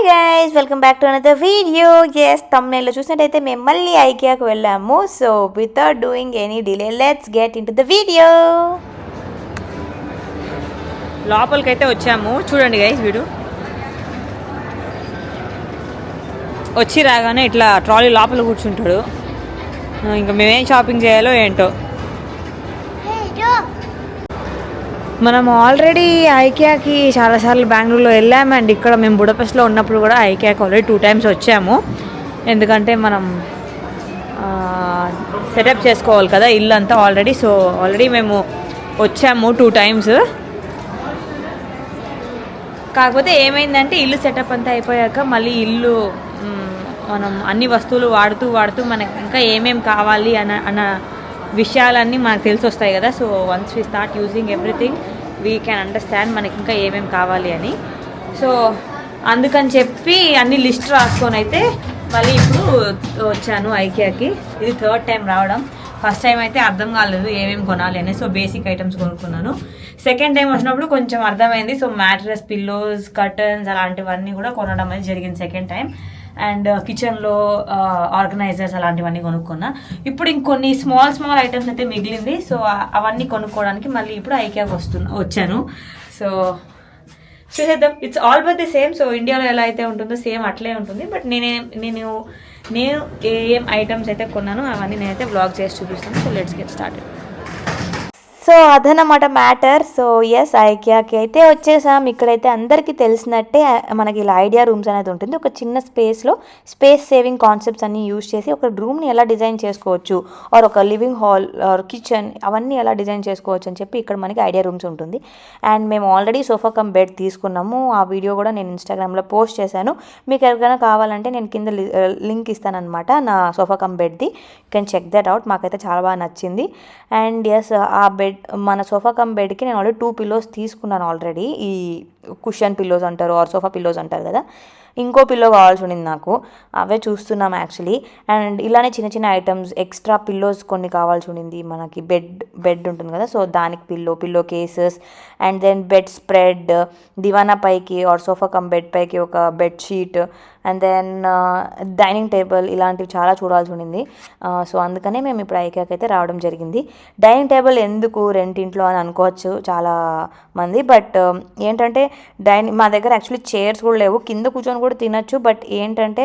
Hi guys, welcome back to another video. Yes, తమ్నైల్లో చూసినట్టయితే మేము మళ్ళీ ఐకియాకి వెళ్ళాము. So without doing any delay let's get into the video. లోపలికైతే వచ్చాము. చూడండి గైస్, వీడు వచ్చి రాగానే ఇట్లా ట్రాలీ లోపల కూర్చుంటాడు. ఇంకా మేమేం షాపింగ్ చేయాలో ఏంటో. మనం ఆల్రెడీ ఐకియాకి చాలాసార్లు బెంగళూరులో వెళ్ళాము. అండ్ ఇక్కడ మేము బుడపెస్ట్లో ఉన్నప్పుడు కూడా ఐకియాకి ఆల్రెడీ 2 times వచ్చాము. ఎందుకంటే మనం సెటప్ చేసుకోవాలి కదా ఇల్లు అంతా ఆల్రెడీ. సో ఆల్రెడీ మేము వచ్చాము 2 times. కాకపోతే ఏమైందంటే ఇల్లు సెటప్ అంతా అయిపోయాక మళ్ళీ ఇల్లు మనం అన్ని వస్తువులు వాడుతూ మనకి ఇంకా ఏమేమి కావాలి అన్న విషయాలన్నీ మనకు తెలిసి వస్తాయి కదా. So once we start using everything we can understand మనకి ఇంకా ఏమేమి కావాలి అని. సో అందుకని చెప్పి అన్ని లిస్ట్ రాసుకొని అయితే మళ్ళీ ఇప్పుడు వచ్చాను ఐకియాకి. ఇది 3rd time రావడం. ఫస్ట్ టైం అయితే అర్థం కాలేదు ఏమేమి కొనాలి అని. సో బేసిక్ ఐటమ్స్ కొనుక్కున్నాను. సెకండ్ టైం వచ్చినప్పుడు కొంచెం అర్థమైంది. సో మ్యాట్రెస్, పిల్లోస్, కర్టన్స్ అలాంటివన్నీ కూడా కొనడం అనేది జరిగింది సెకండ్ టైం. అండ్ కిచెన్లో ఆర్గనైజర్స్ అలాంటివన్నీ కొనుక్కున్నా. ఇప్పుడు ఇంకొన్ని స్మాల్ ఐటమ్స్ అయితే మిగిలింది. సో అవన్నీ కొనుక్కోవడానికి మళ్ళీ ఇప్పుడు ఐకియాకి వచ్చాను. సో చూసేద్దాం. It's all but the same. So ఇండియాలో ఎలా అయితే ఉంటుందో సేమ్ అట్లే ఉంటుంది. బట్ నేను ఏం ఐటమ్స్ అయితే కొన్నాను అవన్నీ నేనైతే వ్లాగ్ చేసి చూపిస్తాను. So let's get started. So అదనమాట మ్యాటర్. సో ఎస్, ఐకియాకి అయితే వచ్చేసాం. ఇక్కడైతే అందరికీ తెలిసినట్టే మనకి ఇలా ఐడియా రూమ్స్ అనేది ఉంటుంది. ఒక చిన్న స్పేస్లో స్పేస్ సేవింగ్ కాన్సెప్ట్స్ అన్ని యూజ్ చేసి ఒక రూమ్ని ఎలా డిజైన్ చేసుకోవచ్చు, ఆర్ ఒక లివింగ్ హాల్ ఆర్ కిచెన్ అవన్నీ ఎలా డిజైన్ చేసుకోవచ్చు అని చెప్పి ఇక్కడ మనకి ఐడియా రూమ్స్ ఉంటుంది. అండ్ మేము ఆల్రెడీ సోఫా కమ్ బెడ్ తీసుకున్నాము. ఆ వీడియో కూడా నేను ఇన్స్టాగ్రామ్లో పోస్ట్ చేశాను. మీకు ఎవరికైనా కావాలంటే నేను కింద లింక్ ఇస్తానమాట నా సోఫా కమ్ బెడ్ది. You can check that out. మాకైతే చాలా బాగా నచ్చింది. అండ్ ఎస్, ఆ బెడ్ మన సోఫా కమ్ బెడ్కి నేను ఆల్రెడీ 2 pillows తీసుకున్నాను ఆల్రెడీ. ఈ కుషన్ పిల్లోస్ అంటారు ఆర్ సోఫా పిల్లోస్ అంటారు కదా. ఇంకో పిల్లో కావాల్సి ఉండింది నాకు. అవే చూస్తున్నాం యాక్చువల్లీ. అండ్ ఇలానే చిన్న ఐటమ్స్ ఎక్స్ట్రా పిల్లోస్ కొన్ని కావాల్సి ఉండింది. మనకి బెడ్ ఉంటుంది కదా, సో దానికి pillow cases, and then bed spread, దివానా పైకి ఆర్ సోఫా కమ్ బెడ్ పైకి ఒక bed sheet, and then dining table, ఇలాంటివి చాలా చూడాల్సి ఉండింది. సో అందుకనే మేము ఇప్పుడు ఐకియాకి అయితే రావడం జరిగింది. డైనింగ్ టేబుల్ ఎందుకు రెంటింట్లో అని అనుకోవచ్చు చాలా మంది. బట్ ఏంటంటే మా దగ్గర యాక్చువల్లీ చైర్స్ కూడా లేవు. కింద కూర్చొని కూడా తినచ్చు. బట్ ఏంటంటే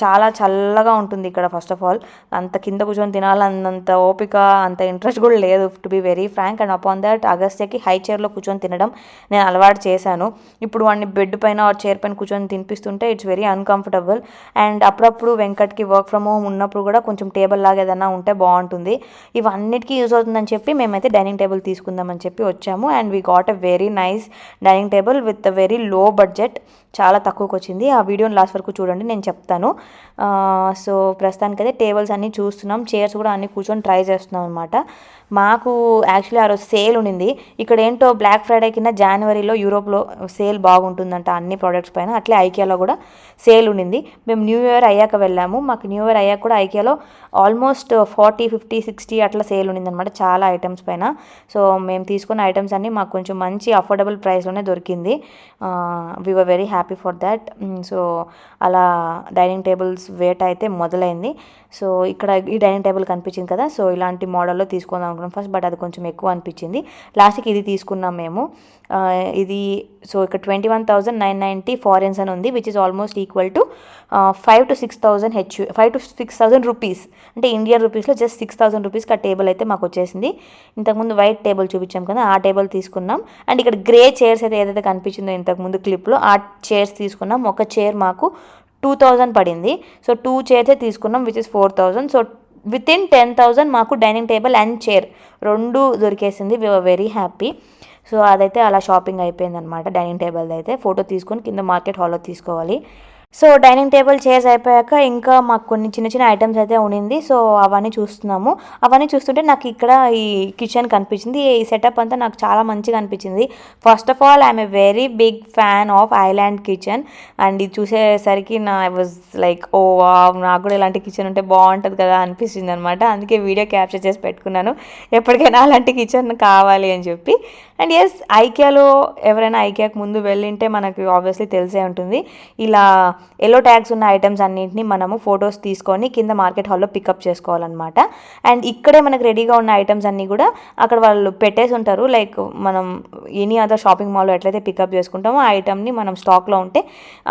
చాలా చల్లగా ఉంటుంది ఇక్కడ. ఫస్ట్ ఆఫ్ ఆల్ అంత కింద కూర్చొని తినాలన్నంత ఓపిక, అంత ఇంట్రెస్ట్ కూడా లేదు to be very frank. And upon that అగస్త్యకి హై చైర్లో కూర్చొని తినడం నేను అలవాటు చేశాను. ఇప్పుడు వాడిని బెడ్ పైన ఆర్ చైర్ పైన కూర్చొని తినిపిస్తుంటే ఇట్స్ వెరీ అన్కంఫర్టబుల్. అండ్ అప్పుడప్పుడు వెంకట్కి వర్క్ ఫ్రమ్ హోమ్ ఉన్నప్పుడు కూడా కొంచెం టేబుల్ లాగా ఏదైనా ఉంటే బాగుంటుంది. ఇవన్నిటికీ యూజ్ అవుతుందని చెప్పి మేమైతే డైనింగ్ టేబుల్ తీసుకుందామని చెప్పి వచ్చాము. And we got a very nice dining table with a very low budget. చాలా తక్కువకి వచ్చింది. ఆ వీడియోని లాస్ట్ వరకు చూడండి, నేను చెప్తాను. సో ప్రస్తుతానికైతే టేబుల్స్ అన్నీ చూస్తున్నాం. చైర్స్ కూడా అన్నీ కూర్చొని ట్రై చేస్తున్నాం అనమాట. మాకు యాక్చువల్లీ ఆ రోజు సేల్ ఉండింది. ఇక్కడ ఏంటో బ్లాక్ ఫ్రైడే కింద జనవరిలో యూరోప్లో సేల్ బాగుంటుందంట అన్ని ప్రోడక్ట్స్ పైన. అట్లే ఐకియాలో కూడా సేల్ ఉండింది. మేము న్యూ ఇయర్ అయ్యాక వెళ్ళాము. మాకు న్యూ ఇయర్ అయ్యాక కూడా ఐకియాలో ఆల్మోస్ట్ 40, 50, 60 అట్లా సేల్ ఉండింది అనమాట చాలా ఐటమ్స్ పైన. సో మేము తీసుకున్న ఐటమ్స్ అన్నీ మాకు కొంచెం మంచి అఫోర్డబుల్ ప్రైస్లోనే దొరికింది. We were very happy for that. So అలా డైనింగ్ టేబుల్స్ వేట అయితే మొదలైంది. సో ఇక్కడ ఈ డైనింగ్ టేబుల్ కనిపించింది కదా, సో ఇలాంటి మోడల్లో తీసుకుందాం అనుకున్నాం ఫస్ట్. బట్ అది కొంచెం ఎక్కువ అనిపించింది. లాస్ట్కి ఇది తీసుకున్నాం మేము. ఇది సో ఇక్కడ 21,990 foreigns అని ఉంది, which is almost equal to 5,000 to 6,000 rupees. అంటే ఇండియన్ రూపీస్లో జస్ట్ 6,000 రూపీస్కి ఆ టేబుల్ అయితే మాకు వచ్చేసింది. ఇంతకుముందు వైట్ టేబుల్ చూపించాం కదా, ఆ టేబుల్ తీసుకున్నాం. అండ్ ఇక్కడ గ్రే చైర్స్ అయితే ఏదైతే కనిపించిందో ఇంతకుముందు క్లిప్లో ఆ చైర్స్ తీసుకున్నాం. ఒక చైర్ మాకు 2,000 పడింది. సో 2 చైర్సే తీసుకున్నాం, which is 4,000. So within 10,000 మాకు డైనింగ్ టేబుల్ అండ్ చైర్ 2 దొరికేసింది. We were very happy. So అదైతే అలా షాపింగ్ అయిపోయింది అనమాట. డైనింగ్ టేబుల్ అయితే ఫోటో తీసుకొని కింద మార్కెట్ హాల్లో తీసుకోవాలి. సో డైనింగ్ టేబుల్ చైర్స్ అయిపోయాక ఇంకా మాకు కొన్ని చిన్న చిన్న ఐటమ్స్ అయితే ఉండింది. సో అవన్నీ చూస్తున్నాము. అవన్నీ చూస్తుంటే నాకు ఇక్కడ ఈ కిచెన్ కనిపించింది. ఈ సెటప్ అంతా నాకు చాలా మంచిగా అనిపించింది. First of all I'm a very big fan of island kitchen. And ఇది చూసేసరికి ఐ వాజ్ లైక్ ఓ నాకు కూడా ఇలాంటి కిచెన్ ఉంటే బాగుంటుంది కదా అనిపించింది అనమాట. అందుకే వీడియో క్యాప్చర్ చేసి పెట్టుకున్నాను, ఎప్పటికైనా అలాంటి కిచెన్ కావాలి అని చెప్పి. అండ్ ఎస్, ఐకియాలో ఎవరైనా ఐకియాకి ముందు వెళ్ళింటే మనకి ఆబ్వియస్లీ తెలిసే ఉంటుంది. ఇలా ఎల్లో ట్యాగ్స్ ఉన్న ఐటమ్స్ అన్నింటినీ మనము ఫొటోస్ తీసుకొని కింద మార్కెట్ హాల్లో పికప్ చేసుకోవాలన్నమాట. అండ్ ఇక్కడే మనకు రెడీగా ఉన్న ఐటమ్స్ అన్నీ కూడా అక్కడ వాళ్ళు పెట్టేసి ఉంటారు. లైక్ మనం ఎనీ అదర్ షాపింగ్ మాల్లో ఎట్లయితే పికప్ చేసుకుంటామో ఆ ఐటమ్ని మనం స్టాక్లో ఉంటే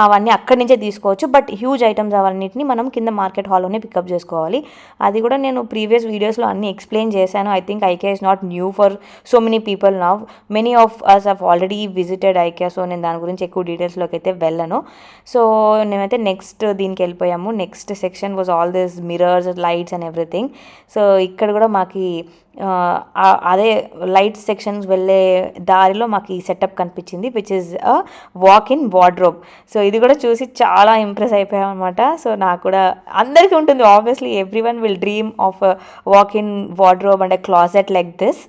అవన్నీ అక్కడి నుంచే తీసుకోవచ్చు. బట్ హ్యూజ్ ఐటమ్స్ అవన్నిటిని మనం కింద మార్కెట్ హాల్లోనే పికప్ చేసుకోవాలి. అది కూడా నేను ప్రీవియస్ వీడియోస్లో అన్నీ ఎక్స్ప్లెయిన్ చేశాను. I think IKEA is not new for so many people now. Many of us have already visited IKEA. So నేను దాని గురించి ఎక్కువ డీటెయిల్స్లోకి అయితే వెళ్ళను. సో మేమైతే నెక్స్ట్ దీనికి వెళ్ళిపోయాము. Next section was all this mirrors, lights and everything. So ఇక్కడ కూడా మాకు అదే లైట్ సెక్షన్స్ వెళ్ళే దారిలో మాకు ఈ సెటప్ కనిపించింది, which is a walk in wardrobe. So ఇది కూడా చూసి చాలా ఇంప్రెస్ అయిపోయాం అనమాట. సో నాకు కూడా అందరికీ ఉంటుంది obviously, every one will dream of walk in wardrobe and a closet like this.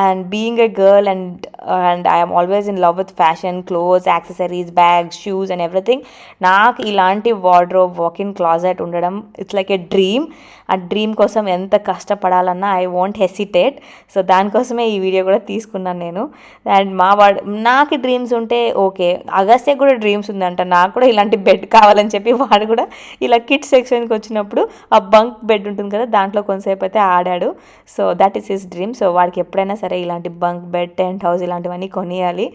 And being a girl and I'm always in love with fashion, clothes, accessories, bags, shoes and everything. నాకు ఇలాంటి wardrobe, walk in closet ఉండడం it's like a dream. ఆ dream కోసం ఎంత కష్టపడాలన్నా I won't hesitate. So దానికోసమే ఈ video కూడా తీసుకున్నాను నేను. అండ్ నాకు డ్రీమ్స్ ఉంటే ఓకే, అగస్త్య కూడా డ్రీమ్స్ ఉందంట, నాకు కూడా ఇలాంటి బెడ్ కావాలని చెప్పి వాడు కూడా ఇలా కిడ్స్ సెక్షన్కి వచ్చినప్పుడు ఆ బంక్ బెడ్ ఉంటుంది కదా, దాంట్లో కొంతసేపు అయితే ఆడాడు. So that is his dream. So వాడికి ఎప్పుడైనా సరే ఇలాంటి బంక్ బెడ్, టెంట్ హౌస్ ఇలాంటివన్నీ కొనియాలి.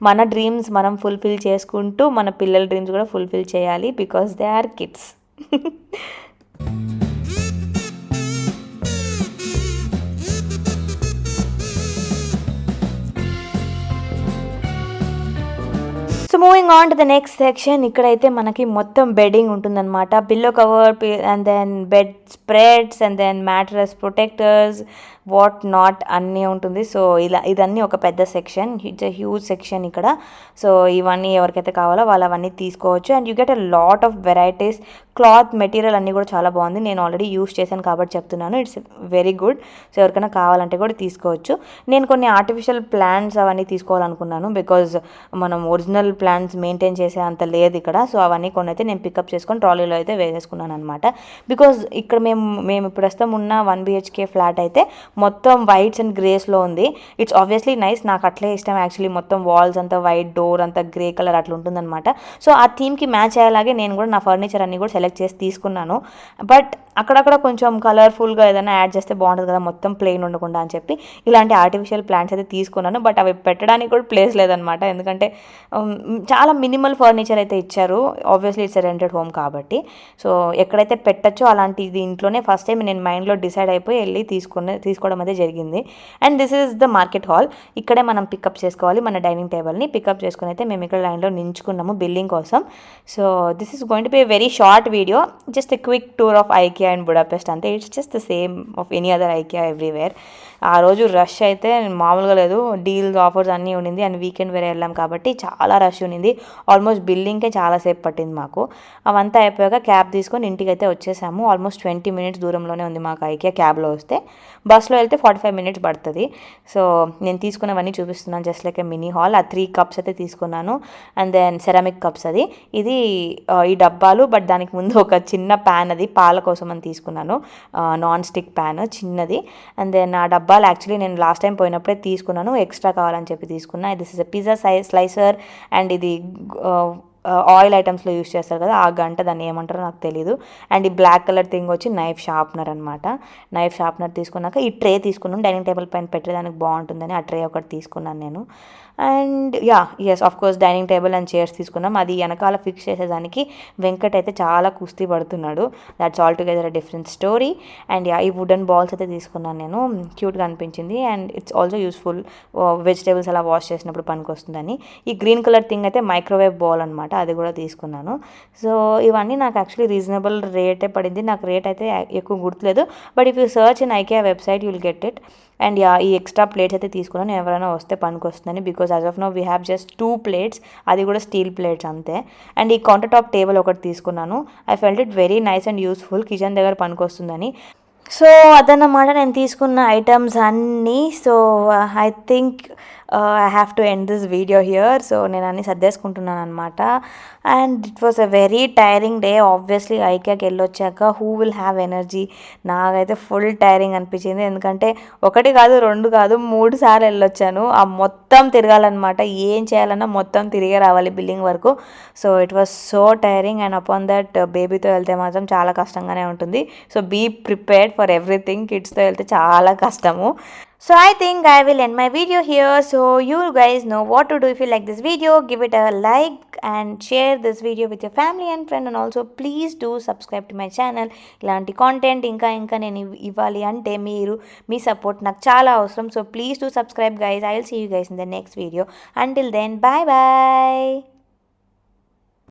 మన డ్రీమ్స్ మనం ఫుల్ఫిల్ చేసుకుంటూ మన పిల్లల డ్రీమ్స్ కూడా ఫుల్ఫిల్ చేయాలి, because they are kids. So moving on to the next section. ఇక్కడైతే మనకి మొత్తం బెడ్డింగ్ ఉంటుందన్నమాట. Pillow cover and then bedspreads and then mattress protectors, what not అన్నీ ఉంటుంది. సో ఇదన్నీ ఒక పెద్ద section, it's a huge section ఇక్కడ. సో ఇవన్నీ ఎవరికైతే కావాలో వాళ్ళు అవన్నీ తీసుకోవచ్చు. And you get a lot of varieties. Cloth material అన్నీ కూడా చాలా బాగుంది. నేను ఆల్రెడీ యూస్ చేశాను కాబట్టి చెప్తున్నాను, ఇట్స్ వెరీ గుడ్. సో ఎవరికైనా కావాలంటే కూడా తీసుకోవచ్చు. నేను కొన్ని ఆర్టిఫిషియల్ ప్లాంట్స్ అవన్నీ తీసుకోవాలనుకున్నాను, బికాజ్ మనం ఒరిజినల్ ప్లాంట్స్ మెయింటైన్ చేసే అంత లేదు ఇక్కడ. సో అవన్నీ కొన్ని అయితే నేను పికప్ చేసుకొని ట్రాలీలో అయితే వేసేసుకున్నాను అనమాట. బికాజ్ ఇక్కడ మేము ప్రస్తుతం ఉన్న 1 BHK ఫ్లాట్ అయితే మొత్తం వైట్స్ అండ్ గ్రేస్లో ఉంది. ఇట్స్ ఆబ్వియస్లీ నైస్, నాకు అట్లే ఇష్టం యాక్చువల్లీ. మొత్తం వాల్స్ అంతా వైట్, డోర్ అంతా గ్రే కలర్ అట్లా ఉంటుందన్నమాట. సో ఆ థీమ్కి మ్యాచ్ అయ్యేలాగే నేను కూడా నా ఫర్నిచర్ అన్నీ కూడా సెలెక్ట్ చేసి తీసుకున్నాను. బట్ అక్కడక్కడ కొంచెం కలర్ఫుల్గా ఏదైనా యాడ్ చేస్తే బాగుంటుంది కదా, మొత్తం ప్లెయిన్ ఉండకుండా అని చెప్పి ఇలాంటి ఆర్టిఫిషియల్ ప్లాంట్స్ అయితే తీసుకున్నాను. బట్ అవి పెట్టడానికి కూడా ప్లేస్ లేదనమాట, ఎందుకంటే చాలా మినిమల్ ఫర్నిచర్ అయితే ఇచ్చారు. ఆబ్వియస్లీ ఇట్స్ రెంటెడ్ హోమ్ కాబట్టి. సో ఎక్కడైతే పెట్టచ్చో అలాంటిది ఇంట్లోనే ఫస్ట్ టైం నేను మైండ్లో డిసైడ్ అయిపోయి వెళ్ళి తీసుకోవడం అయితే జరిగింది. And this is the market hall. ఇక్కడే మనం పికప్ చేసుకోవాలి మన డైనింగ్ టేబుల్ని. పికప్ చేసుకుని అయితే మేము ఇక్కడ లైన్లో నించుకున్నాము బిల్లింగ్ కోసం. So this is going to be a very short video, just a quick tour of IKEA and Budapest అంతే. It's just the same of any other IKEA everywhere. ఆ రోజు రష్ అయితే మామూలుగా లేదు, డీల్స్ ఆఫర్స్ అన్నీ ఉండింది. అండ్ వీకెండ్ వేరే వెళ్ళాం కాబట్టి చాలా రష్ ఉండింది. ఆల్మోస్ట్ బిల్లింగ్కే చాలాసేపు పట్టింది మాకు. అవంతా అయిపోయాక క్యాబ్ తీసుకొని ఇంటికి అయితే వచ్చేసాము. ఆల్మోస్ట్ 20 minutes దూరంలోనే ఉంది మాకు ఐకియా. క్యాబ్లో వస్తే, బస్లో వెళ్తే 45 minutes పడుతుంది. సో నేను తీసుకున్నవన్నీ చూపిస్తున్నాను, జస్ట్ లైక్ ఏ మినీ హాల్. ఆ 3 cups అయితే తీసుకున్నాను. అండ్ దెన్ సెరామిక్ కప్స్ అది ఇది ఈ డబ్బాలు. బట్ దానికి ముందు ఒక చిన్న ప్యాన్, అది పాల కోసం అని తీసుకున్నాను, నాన్ స్టిక్ ప్యాన్ చిన్నది. అండ్ దెన్ ఆ డబ్బాలు యాక్చువల్లీ నేను లాస్ట్ టైం పోయినప్పుడే తీసుకున్నాను, ఎక్స్ట్రా కావాలని చెప్పి తీసుకున్నా. This is a pizza slicer. And ఇది ఆయిల్ ఐటమ్స్లో యూస్ చేస్తారు కదా ఆ గంట, దాన్ని ఏమంటారో నాకు తెలీదు. అండ్ ఈ బ్లాక్ కలర్ థింగ్ వచ్చి నైఫ్ షార్ప్నర్ అనమాట. నైఫ్ షార్ప్నర్ తీసుకున్నాక ఈ ట్రే తీసుకున్నాను, డైనింగ్ టేబుల్ పైన పెట్టేదానికి బాగుంటుందని ఆ ట్రే ఒకటి తీసుకున్నాను నేను. And yes of course dining table and chairs తీసుకున్నాం. అది వెనకాల ఫిక్స్ చేసేదానికి వెంకట్ అయితే చాలా కుస్తీ పడుతున్నాడు. That's all together a different story. And ఈ వుడెన్ బాల్స్ అయితే తీసుకున్నాను నేను, క్యూట్గా అనిపించింది. And it's also useful, vegetables అలా వాష్ చేసినప్పుడు పనికి వస్తుందని. ఈ గ్రీన్ కలర్ థింగ్ అయితే మైక్రోవేవ్ బౌల్ అనమాట. అది కూడా తీసుకున్నాను. సో ఇవన్నీ నాకు యాక్చువల్లీ రీజనబుల్ రేటే పడింది. నాకు రేట్ అయితే ఎక్కువ గుర్తులేదు, but if you search in IKEA website you will get it. And ఈ ఎక్స్ట్రా ప్లేట్స్ అయితే తీసుకున్నాను, ఎవరైనా వస్తే పనికి వస్తుందని. Because as of now we have just 2 plates, అది కూడా స్టీల్ ప్లేట్స్ అంతే. అండ్ ఈ కౌంటర్ టాప్ టేబుల్ ఒకటి తీసుకున్నాను. I felt it very nice and useful, kitchen దగ్గర పనికి వస్తుందని. సో అదన్నమాట నేను తీసుకున్న ఐటమ్స్ అన్నీ. So I think I have to end this video here. So నేను అన్నీ సర్దేసుకుంటున్నాను అనమాట. And it was a very tiring day. Obviously ఐకియాకి వెళ్ళొచ్చాక హూ విల్ హ్యావ్ ఎనర్జీ? నాకైతే ఫుల్ టైరింగ్ అనిపించింది, ఎందుకంటే 1 కాదు 2 కాదు 3 సార్లు వెళ్ళొచ్చాను. ఆ మొత్తం తిరగాలన్నమాట, ఏం చేయాలన్నా మొత్తం తిరిగే రావాలి బిల్డింగ్ వరకు. So it was so tiring. And upon that బేబీతో వెళ్తే మాత్రం చాలా కష్టంగానే ఉంటుంది. So be prepared for everything. కిడ్స్తో వెళ్తే చాలా కష్టము. So I think I will end my video here. So you guys know what to do. If you like this video, give it a like and share this video with your family and friend. And also please do subscribe to my channel. ఇలాంటి content ఇంకా నేను ఇవ్వాలి అంటే మీ support నాకు చాలా అవసరం. So please do subscribe guys. I will see you guys in the next video. Until then, bye bye.